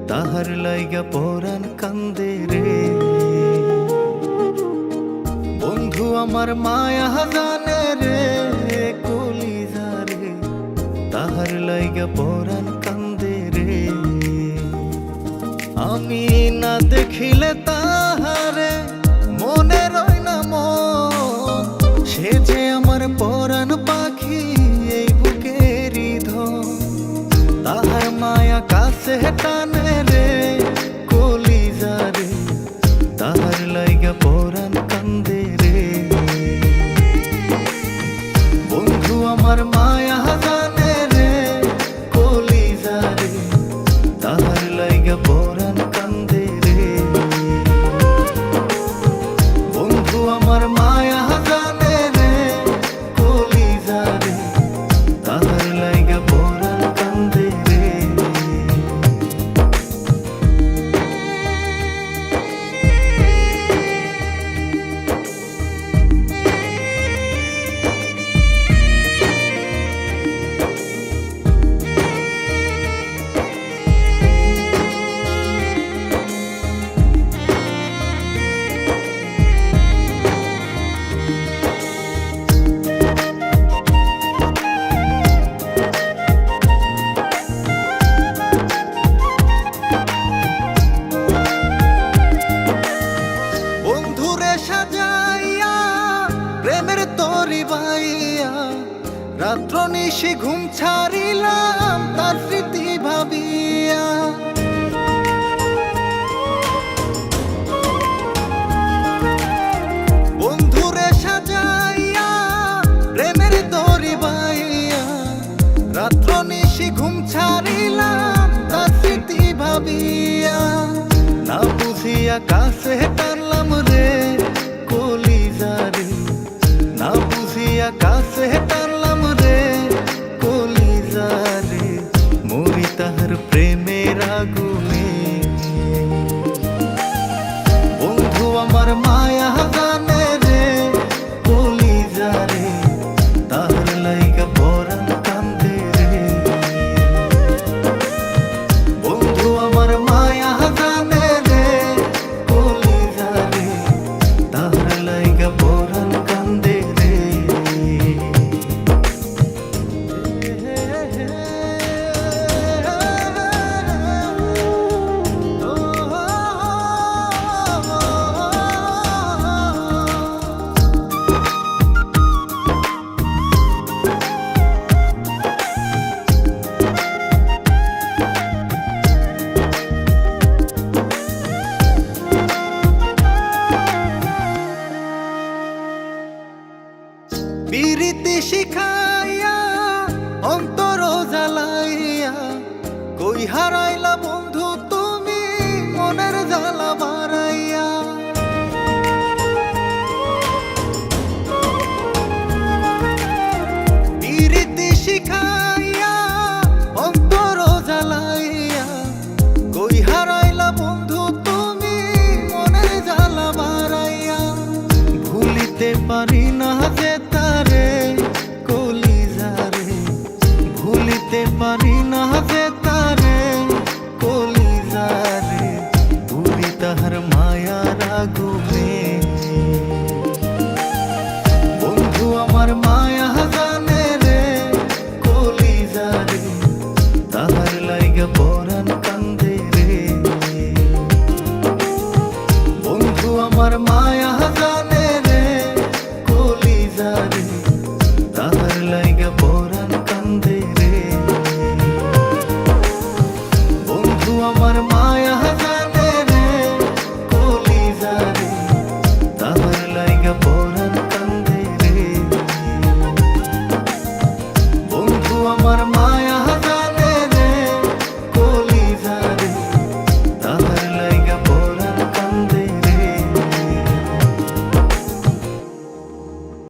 তাহার লাইগা পরাণ কান্দে রে। বন্ধু আমার মায়া জানে রে কলিজা রে, তাহার লাইগা পরাণ কান্দে রে। আমি না দেখিলে তাহারে মনে রয় না মন, সে যে আমার পরাণ পাখি এই বুকেরই ধন। তাহার মায়া কাছে টানে রে কলিজা রে, তাহার লাইগা পরাণ কান্দে রে। বন্ধু আমার মায়া জানে রে কলিজা রে, তাহার লাইগা পরাণ কান্দে রে। বন্ধু আমার মায়া জানে রে কলিজা রে, তাহার লাইগা পরাণ কান্দে রে। প্রেমের তরি বাইয়া রাত্র নিশি ঘুম ছাড়িলাম তার স্মৃতি ভাবিয়া। বন্ধুরে সাজাইয়া প্রেমের তরি বাইয়া রাত্র নিশি ঘুম ছাড়িলাম তার স্মৃতি ভাবিয়া। না বুঝিয়া কাছে